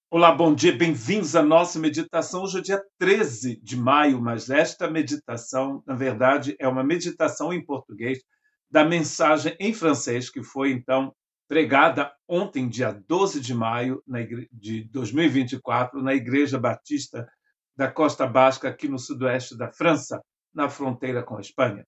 Olá, bom dia, bem-vindos à nossa meditação. Hoje é dia 13 de maio, mas esta meditação, na verdade, é uma meditação em português da mensagem em francês que foi, então, pregada ontem, dia 12 de maio de 2024, na Igreja Batista da Costa Basca, aqui no sudoeste da França, na fronteira com a Espanha.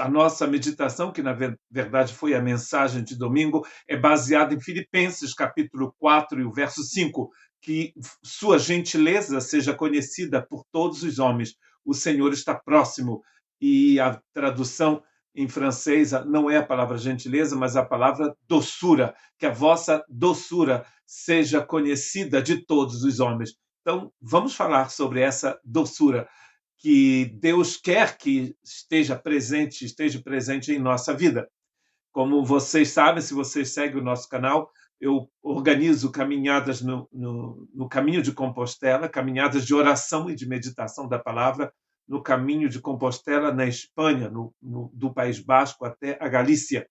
A nossa meditação, que na verdade foi a mensagem de domingo, é baseada em Filipenses, capítulo 4 e o verso 5, que sua gentileza seja conhecida por todos os homens. O Senhor está próximo. E a tradução em francês não é a palavra gentileza, mas a palavra doçura. Que a vossa doçura seja conhecida de todos os homens. Então, vamos falar sobre essa doçura que Deus quer que esteja presente em nossa vida. Como vocês sabem, se vocês seguem o nosso canal, eu organizo caminhadas no caminho de Compostela, caminhadas de oração e de meditação da palavra, no caminho de Compostela, na Espanha, do País Basco até a Galícia.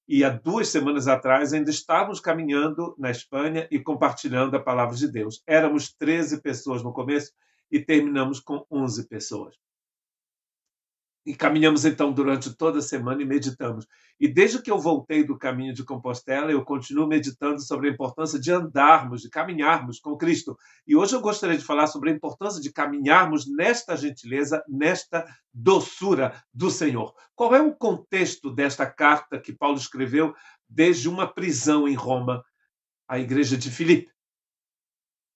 E há 2 semanas atrás ainda estávamos caminhando na Espanha e compartilhando a palavra de Deus. Éramos 13 pessoas no começo e terminamos com 11 pessoas. E caminhamos então durante toda a semana e meditamos. E desde que eu voltei do caminho de Compostela, eu continuo meditando sobre a importância de andarmos, de caminharmos com Cristo. E hoje eu gostaria de falar sobre a importância de caminharmos nesta gentileza, nesta doçura do Senhor. Qual é o contexto desta carta que Paulo escreveu desde uma prisão em Roma à igreja de Filipe?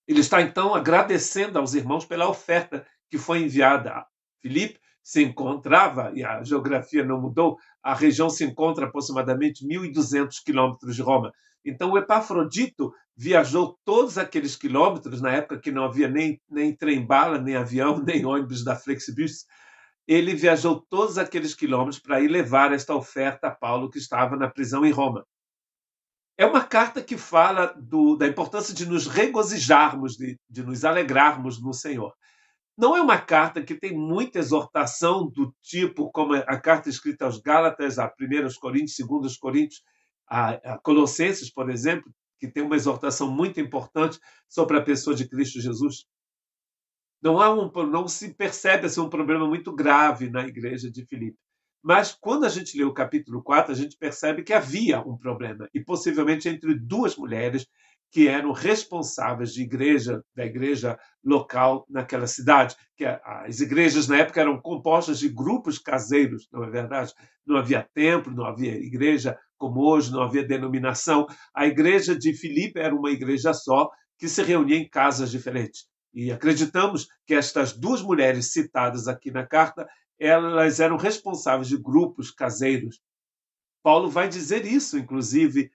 Ele está então agradecendo aos irmãos pela oferta que foi enviada a Filipe. Se encontrava, e a geografia não mudou, a região se encontra a aproximadamente 1.200 quilômetros de Roma. Então, o Epafrodito viajou todos aqueles quilômetros, na época que não havia nem trem-bala, nem avião, nem ônibus da Flexbus. Ele viajou todos aqueles quilômetros para ir levar esta oferta a Paulo, que estava na prisão em Roma. É uma carta que fala da importância de nos regozijarmos, de nos alegrarmos no Senhor. Não é uma carta que tem muita exortação do tipo como a carta escrita aos Gálatas, a 1 Coríntios, 2 Coríntios, a Colossenses, por exemplo, que tem uma exortação muito importante sobre a pessoa de Cristo Jesus. Não se percebe assim, um problema muito grave na igreja de Filipe. Mas quando a gente lê o capítulo 4, a gente percebe que havia um problema, e possivelmente entre duas mulheres que eram responsáveis da igreja local naquela cidade, que as igrejas na época eram compostas de grupos caseiros, não é verdade? Não havia templo, não havia igreja como hoje, não havia denominação. A igreja de Filipe era uma igreja só, que se reunia em casas diferentes. E acreditamos que estas duas mulheres citadas aqui na carta, elas eram responsáveis de grupos caseiros. Paulo vai dizer isso, inclusive,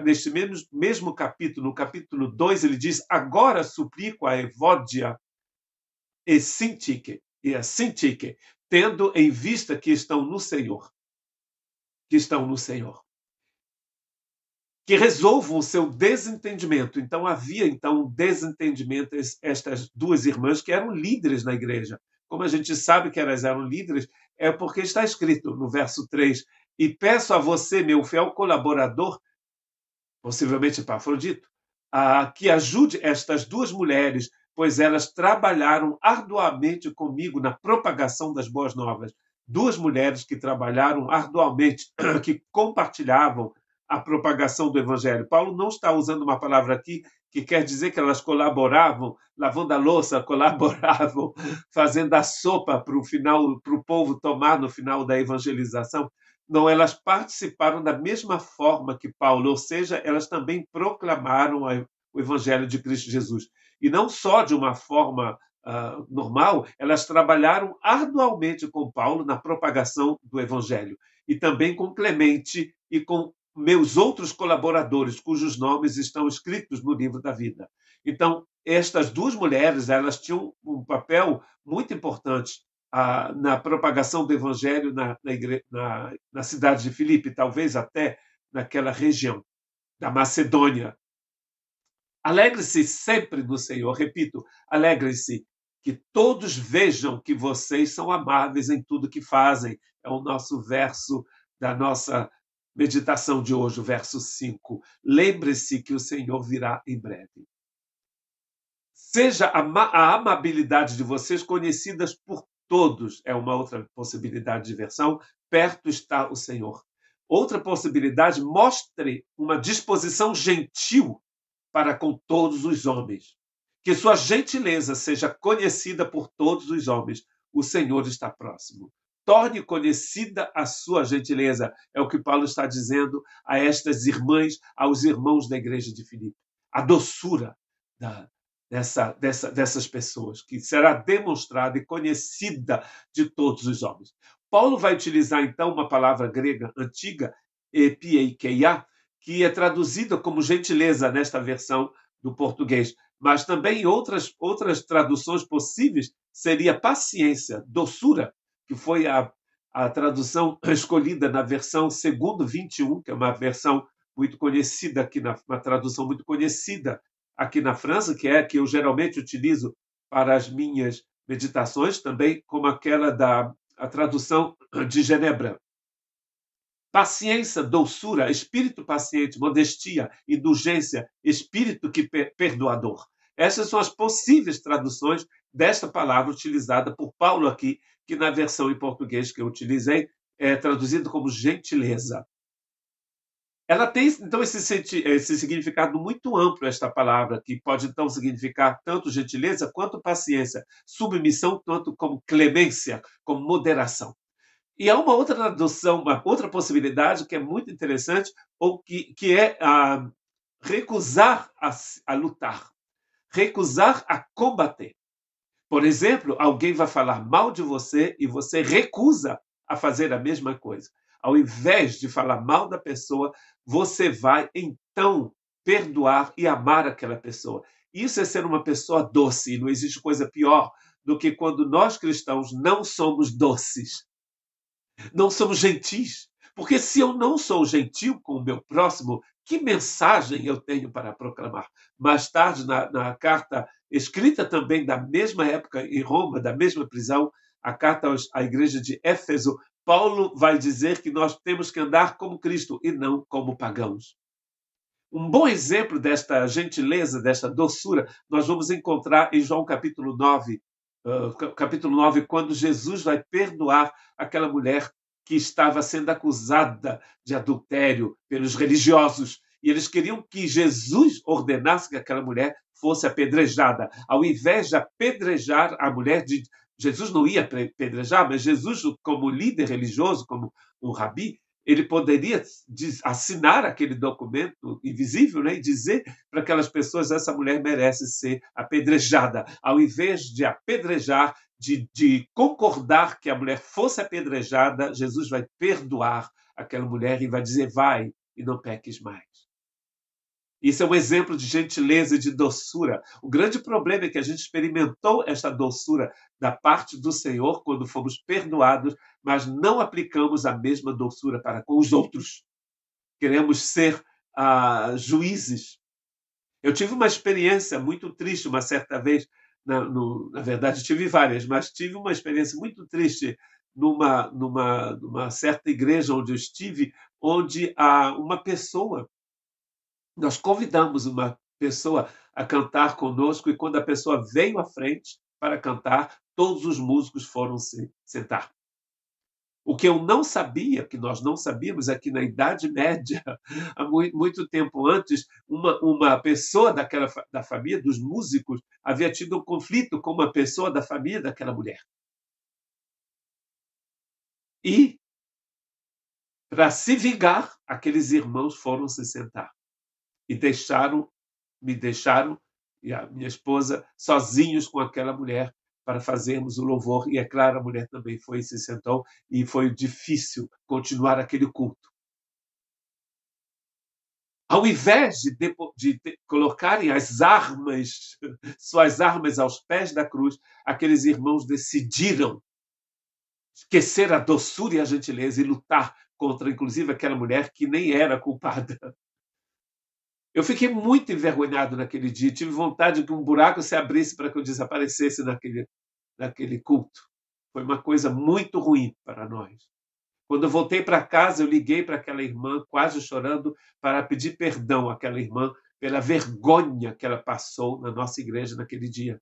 neste mesmo capítulo, no capítulo 2, ele diz: agora suplico a Evódia e a Sintique, tendo em vista que estão no Senhor, que resolvam o seu desentendimento. Então havia um desentendimento estas duas irmãs que eram líderes na igreja. Como a gente sabe que elas eram líderes, é porque está escrito no verso 3: e peço a você, meu fiel colaborador, possivelmente Epafrodito, que ajude estas duas mulheres, pois elas trabalharam arduamente comigo na propagação das boas novas. Duas mulheres que trabalharam arduamente, que compartilhavam a propagação do evangelho. Paulo não está usando uma palavra aqui que quer dizer que elas colaboravam, lavando a louça, colaboravam, fazendo a sopa para o povo tomar no final da evangelização. Não, elas participaram da mesma forma que Paulo, ou seja, elas também proclamaram o evangelho de Cristo Jesus. E não só de uma forma normal, elas trabalharam arduamente com Paulo na propagação do evangelho. E também com Clemente e com meus outros colaboradores, cujos nomes estão escritos no livro da vida. Então, estas duas mulheres, elas tinham um papel muito importante na propagação do evangelho na cidade de Filipe, talvez até naquela região da Macedônia. Alegre-se sempre no Senhor, repito, alegre-se, que todos vejam que vocês são amáveis em tudo que fazem. É o nosso verso da nossa meditação de hoje, o verso 5. Lembre-se que o Senhor virá em breve. Seja a amabilidade de vocês conhecidas por todos, é uma outra possibilidade de versão. Perto está o Senhor. Outra possibilidade, mostre uma disposição gentil para com todos os homens. Que sua gentileza seja conhecida por todos os homens. O Senhor está próximo. Torne conhecida a sua gentileza. É o que Paulo está dizendo a estas irmãs, aos irmãos da igreja de Filipe. A doçura dessas pessoas, que será demonstrada e conhecida de todos os homens. Paulo vai utilizar, então, uma palavra grega antiga, epieikeia, que é traduzida como gentileza nesta versão do português, mas também em outras traduções possíveis seria paciência, doçura, que foi a tradução escolhida na versão segundo 21, que é uma versão muito conhecida aqui, uma tradução muito conhecida aqui na França, que é a que eu geralmente utilizo para as minhas meditações, também como aquela a tradução de Genebra. Paciência, doçura, espírito paciente, modestia, indulgência, espírito que perdoador. Essas são as possíveis traduções desta palavra utilizada por Paulo aqui, que na versão em português que eu utilizei é traduzido como gentileza. Ela tem, então, esse significado muito amplo, esta palavra, que pode, então, significar tanto gentileza quanto paciência, submissão, tanto como clemência, como moderação. E há uma outra tradução, uma outra possibilidade que é muito interessante, ou que é recusar a lutar, recusar a combater. Por exemplo, alguém vai falar mal de você e você recusa a fazer a mesma coisa. Ao invés de falar mal da pessoa, você vai então perdoar e amar aquela pessoa. Isso é ser uma pessoa doce, e não existe coisa pior do que quando nós cristãos não somos doces, não somos gentis. Porque se eu não sou gentil com o meu próximo, que mensagem eu tenho para proclamar? Mais tarde, na carta escrita também da mesma época em Roma, da mesma prisão, a carta à igreja de Éfeso, Paulo vai dizer que nós temos que andar como Cristo e não como pagãos. Um bom exemplo desta gentileza, desta doçura, nós vamos encontrar em João capítulo 9, quando Jesus vai perdoar aquela mulher que estava sendo acusada de adultério pelos religiosos. E eles queriam que Jesus ordenasse que aquela mulher fosse apedrejada. Ao invés de apedrejar a mulher, Jesus não ia apedrejar, mas Jesus, como líder religioso, como um rabi, ele poderia assinar aquele documento invisível, né, e dizer para aquelas pessoas: essa mulher merece ser apedrejada. Ao invés de apedrejar, de concordar que a mulher fosse apedrejada, Jesus vai perdoar aquela mulher e vai dizer: vai e não peques mais. Isso é um exemplo de gentileza e de doçura. O grande problema é que a gente experimentou esta doçura da parte do Senhor quando fomos perdoados, mas não aplicamos a mesma doçura para com os outros. Queremos ser juízes. Eu tive uma experiência muito triste uma certa vez, na verdade tive várias, mas tive uma experiência muito triste numa certa igreja onde eu estive, onde uma pessoa, nós convidamos uma pessoa a cantar conosco e quando a pessoa veio à frente para cantar, todos os músicos foram se sentar. O que eu não sabia, que nós não sabíamos, é que na Idade Média, há muito tempo antes, uma pessoa da família, dos músicos, havia tido um conflito com uma pessoa da família daquela mulher. E, para se vingar, aqueles irmãos foram se sentar e me deixaram e a minha esposa sozinhos com aquela mulher para fazermos o louvor. E, é claro, a mulher também foi e se sentou, e foi difícil continuar aquele culto. Ao invés de colocarem as armas, suas armas aos pés da cruz, aqueles irmãos decidiram esquecer a doçura e a gentileza e lutar contra, inclusive, aquela mulher que nem era culpada. Eu fiquei muito envergonhado naquele dia. Tive vontade de que um buraco se abrisse para que eu desaparecesse naquele culto. Foi uma coisa muito ruim para nós. Quando eu voltei para casa, eu liguei para aquela irmã, quase chorando, para pedir perdão àquela irmã pela vergonha que ela passou na nossa igreja naquele dia.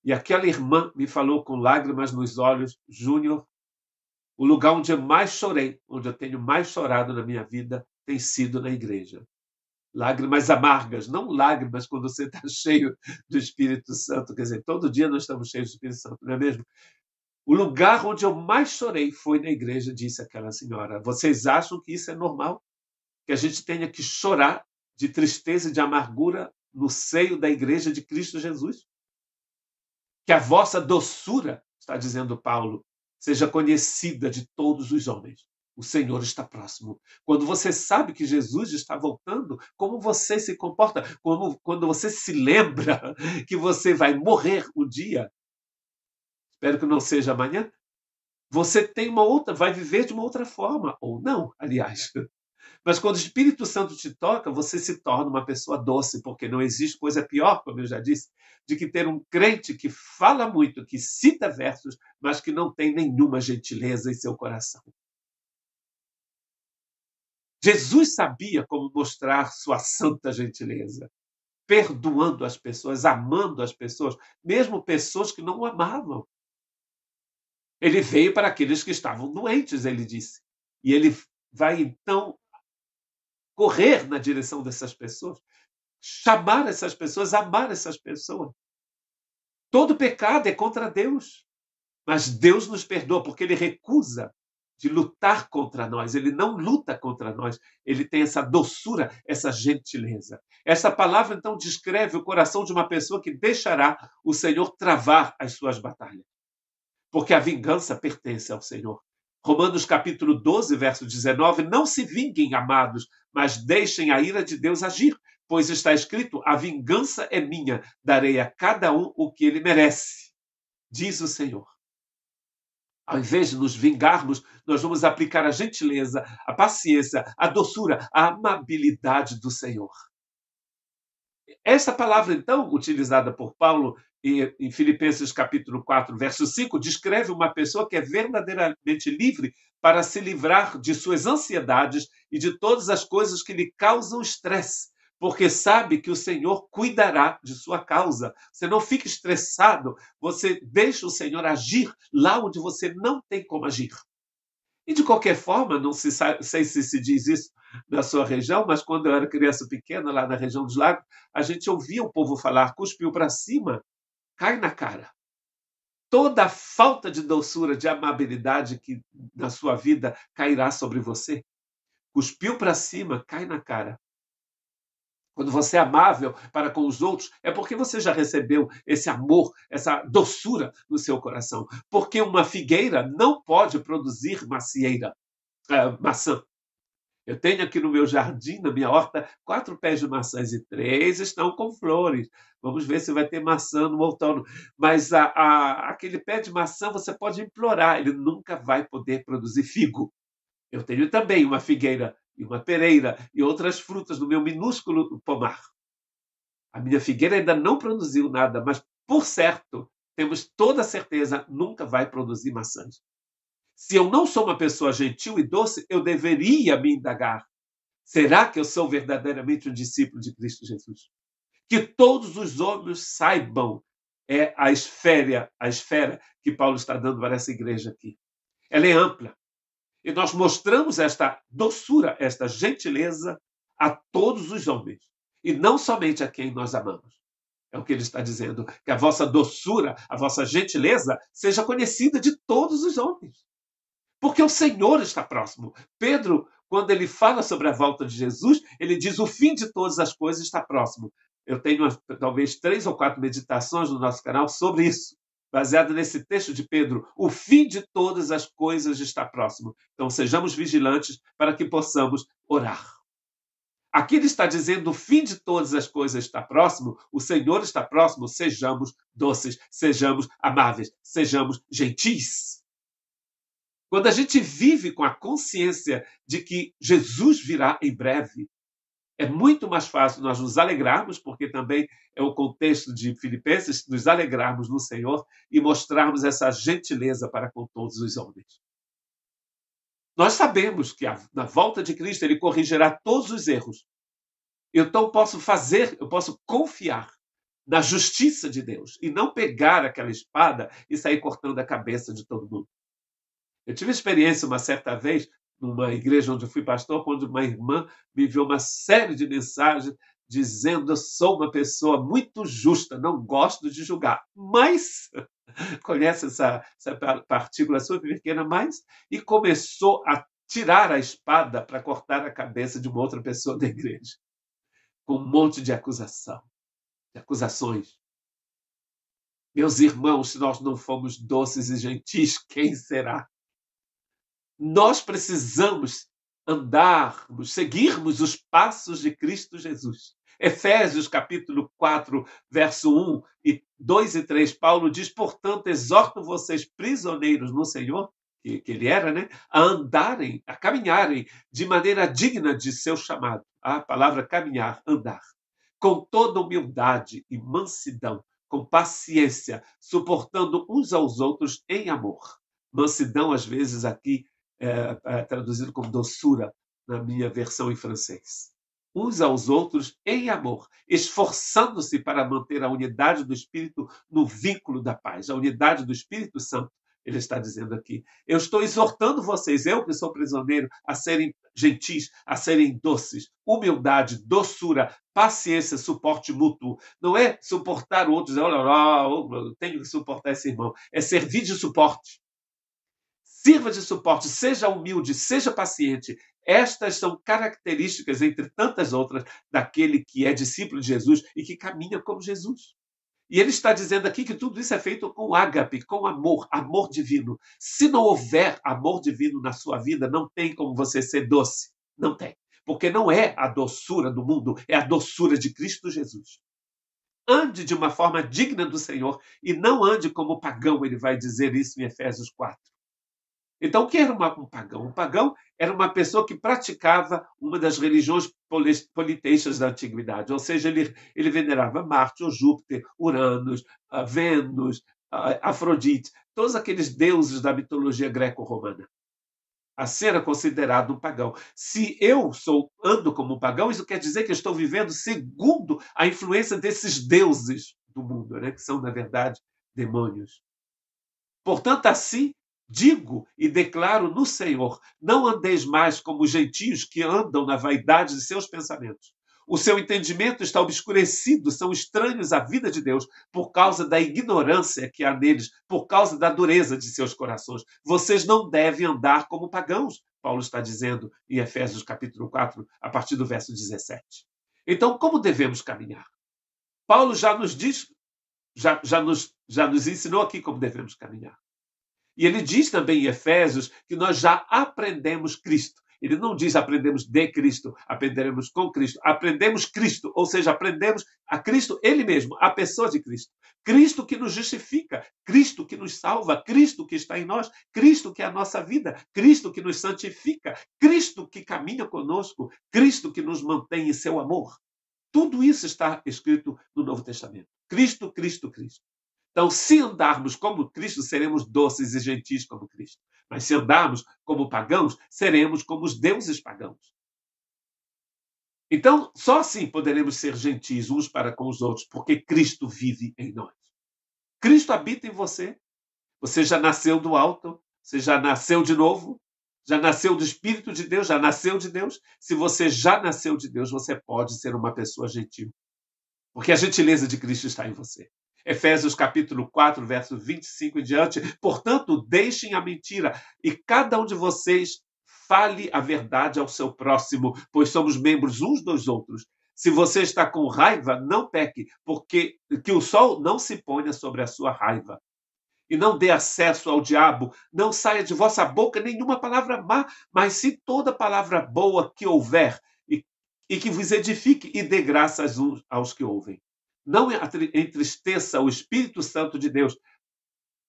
E aquela irmã me falou com lágrimas nos olhos: Júnior, o lugar onde eu mais chorei, onde eu tenho mais chorado na minha vida, tem sido na igreja. Lágrimas amargas, não lágrimas quando você está cheio do Espírito Santo. Quer dizer, todo dia nós estamos cheios do Espírito Santo, não é mesmo? O lugar onde eu mais chorei foi na igreja, disse aquela senhora. Vocês acham que isso é normal? Que a gente tenha que chorar de tristeza e de amargura no seio da igreja de Cristo Jesus? Que a vossa doçura, está dizendo Paulo, seja conhecida de todos os homens. O Senhor está próximo. Quando você sabe que Jesus está voltando, como você se comporta? Quando você se lembra que você vai morrer um dia, espero que não seja amanhã, você tem uma outra, vai viver de uma outra forma, ou não, aliás. Mas quando o Espírito Santo te toca, você se torna uma pessoa doce, porque não existe coisa pior, como eu já disse, de que ter um crente que fala muito, que cita versos, mas que não tem nenhuma gentileza em seu coração. Jesus sabia como mostrar sua santa gentileza, perdoando as pessoas, amando as pessoas, mesmo pessoas que não o amavam. Ele veio para aqueles que estavam doentes, ele disse. E ele vai então correr na direção dessas pessoas, chamar essas pessoas, amar essas pessoas. Todo pecado é contra Deus, mas Deus nos perdoa porque ele recusa de lutar contra nós, ele não luta contra nós, ele tem essa doçura, essa gentileza. Essa palavra, então, descreve o coração de uma pessoa que deixará o Senhor travar as suas batalhas, porque a vingança pertence ao Senhor. Romanos capítulo 12, verso 19, não se vinguem, amados, mas deixem a ira de Deus agir, pois está escrito, a vingança é minha, darei a cada um o que ele merece, diz o Senhor. Ao invés de nos vingarmos, nós vamos aplicar a gentileza, a paciência, a doçura, a amabilidade do Senhor. Essa palavra, então, utilizada por Paulo em Filipenses capítulo 4, verso 5, descreve uma pessoa que é verdadeiramente livre para se livrar de suas ansiedades e de todas as coisas que lhe causam estresse, porque sabe que o Senhor cuidará de sua causa. Você não fica estressado, você deixa o Senhor agir lá onde você não tem como agir. E, de qualquer forma, não sei se se diz isso na sua região, mas quando eu era criança pequena, lá na região dos lagos, a gente ouvia o povo falar, cuspiu para cima, cai na cara. Toda a falta de doçura, de amabilidade que na sua vida cairá sobre você. Cuspiu para cima, cai na cara. Quando você é amável para com os outros, é porque você já recebeu esse amor, essa doçura no seu coração. Porque uma figueira não pode produzir maçã. Eu tenho aqui no meu jardim, na minha horta, 4 pés de maçãs e 3 estão com flores. Vamos ver se vai ter maçã no outono. Mas aquele pé de maçã você pode implorar, ele nunca vai poder produzir figo. Eu tenho também uma figueira e uma pereira e outras frutas no meu minúsculo pomar. A minha figueira ainda não produziu nada, mas, por certo, temos toda a certeza, nunca vai produzir maçãs. Se eu não sou uma pessoa gentil e doce, eu deveria me indagar. Será que eu sou verdadeiramente um discípulo de Cristo Jesus? Que todos os homens saibam a esfera que Paulo está dando para essa igreja aqui. Ela é ampla. E nós mostramos esta doçura, esta gentileza a todos os homens. E não somente a quem nós amamos. É o que ele está dizendo. Que a vossa doçura, a vossa gentileza seja conhecida de todos os homens. Porque o Senhor está próximo. Pedro, quando ele fala sobre a volta de Jesus, ele diz o fim de todas as coisas está próximo. Eu tenho talvez 3 ou 4 meditações no nosso canal sobre isso, baseado nesse texto de Pedro. O fim de todas as coisas está próximo. Então sejamos vigilantes para que possamos orar. Aqui ele está dizendo o fim de todas as coisas está próximo, o Senhor está próximo, sejamos doces, sejamos amáveis, sejamos gentis. Quando a gente vive com a consciência de que Jesus virá em breve, é muito mais fácil nós nos alegrarmos, porque também é o contexto de Filipenses, nos alegrarmos no Senhor e mostrarmos essa gentileza para com todos os homens. Nós sabemos que na volta de Cristo ele corrigirá todos os erros. Então eu posso confiar na justiça de Deus e não pegar aquela espada e sair cortando a cabeça de todo mundo. Eu tive experiência uma certa vez numa igreja onde eu fui pastor, quando uma irmã me enviou uma série de mensagens dizendo: eu sou uma pessoa muito justa, não gosto de julgar, mas conhece essa partícula super pequena, mas e começou a tirar a espada para cortar a cabeça de uma outra pessoa da igreja, com um monte de acusações. Meus irmãos, se nós não formos doces e gentis, quem será? Nós precisamos andarmos, seguirmos os passos de Cristo Jesus. Efésios capítulo 4, verso 1 e 2 e 3, Paulo diz: portanto, exorto vocês, prisioneiros no Senhor, que ele era, né, a andarem, a caminharem de maneira digna de seu chamado. A palavra caminhar, andar, com toda humildade e mansidão, com paciência, suportando uns aos outros em amor. Mansidão, às vezes, aqui traduzido como doçura na minha versão em francês. Uns aos outros em amor, esforçando-se para manter a unidade do Espírito no vínculo da paz, a unidade do Espírito Santo. Ele está dizendo aqui: eu estou exortando vocês, eu que sou prisioneiro, a serem gentis, a serem doces, humildade, doçura, paciência, suporte mútuo. Não é suportar outros, eu tenho que suportar esse irmão. É servir de suporte. Sirva de suporte, seja humilde, seja paciente. Estas são características, entre tantas outras, daquele que é discípulo de Jesus e que caminha como Jesus. E ele está dizendo aqui que tudo isso é feito com ágape, com amor, amor divino. Se não houver amor divino na sua vida, não tem como você ser doce. Não tem. Porque não é a doçura do mundo, é a doçura de Cristo Jesus. Ande de uma forma digna do Senhor e não ande como pagão, ele vai dizer isso em Efésios 4. Então, o que era um pagão? Um pagão era uma pessoa que praticava uma das religiões politeístas da antiguidade, ou seja, ele venerava Marte, ou Júpiter, Uranus, Vênus, Afrodite, todos aqueles deuses da mitologia greco-romana. Assim era considerado um pagão. Se eu ando como um pagão, isso quer dizer que eu estou vivendo segundo a influência desses deuses do mundo, né? Que são, na verdade, demônios. Portanto, assim, digo e declaro no Senhor: não andeis mais como os gentios que andam na vaidade de seus pensamentos. O seu entendimento está obscurecido, são estranhos à vida de Deus por causa da ignorância que há neles, por causa da dureza de seus corações. Vocês não devem andar como pagãos, Paulo está dizendo em Efésios capítulo 4, a partir do verso 17. Então, como devemos caminhar? Paulo já nos diz, já nos ensinou aqui como devemos caminhar. E ele diz também em Efésios que nós já aprendemos Cristo. Ele não diz aprendemos de Cristo, aprenderemos com Cristo. Aprendemos Cristo, ou seja, aprendemos a Cristo ele mesmo, a pessoa de Cristo. Cristo que nos justifica, Cristo que nos salva, Cristo que está em nós, Cristo que é a nossa vida, Cristo que nos santifica, Cristo que caminha conosco, Cristo que nos mantém em seu amor. Tudo isso está escrito no Novo Testamento. Cristo, Cristo, Cristo. Então, se andarmos como Cristo, seremos doces e gentis como Cristo. Mas se andarmos como pagãos, seremos como os deuses pagãos. Então, só assim poderemos ser gentis uns para com os outros, porque Cristo vive em nós. Cristo habita em você. Você já nasceu do alto, você já nasceu de novo, já nasceu do Espírito de Deus, já nasceu de Deus. Se você já nasceu de Deus, você pode ser uma pessoa gentil. Porque a gentileza de Cristo está em você. Efésios capítulo 4, verso 25 em diante. Portanto, deixem a mentira e cada um de vocês fale a verdade ao seu próximo, pois somos membros uns dos outros. Se você está com raiva, não peque, porque que o sol não se ponha sobre a sua raiva. E não dê acesso ao diabo, não saia de vossa boca nenhuma palavra má, mas sim toda palavra boa que houver, e que vos edifique e dê graças aos que ouvem. Não entristeça o Espírito Santo de Deus,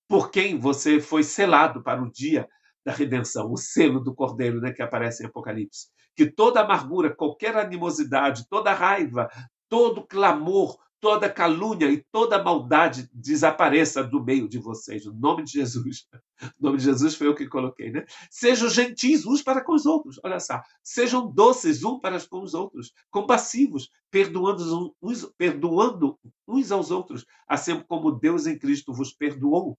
por quem você foi selado para o dia da redenção, o selo do Cordeiro, né, que aparece em Apocalipse. Que toda amargura, qualquer animosidade, toda raiva, todo clamor, toda calúnia e toda maldade desapareça do meio de vocês, no nome de Jesus. O nome de Jesus foi eu que coloquei, né? Sejam gentis uns para com os outros, olha só. Sejam doces uns para com os outros, compassivos, perdoando uns aos outros, assim como Deus em Cristo vos perdoou.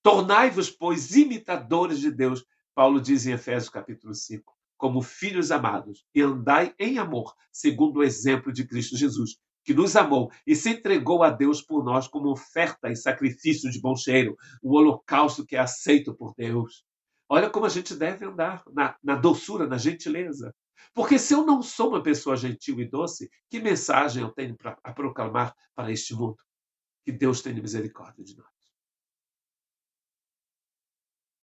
Tornai-vos, pois, imitadores de Deus, Paulo diz em Efésios capítulo 5, como filhos amados, e andai em amor, segundo o exemplo de Cristo Jesus, que nos amou e se entregou a Deus por nós como oferta e sacrifício de bom cheiro, um holocausto que é aceito por Deus. Olha como a gente deve andar na doçura, na gentileza. Porque se eu não sou uma pessoa gentil e doce, que mensagem eu tenho a proclamar para este mundo? Que Deus tenha misericórdia de nós.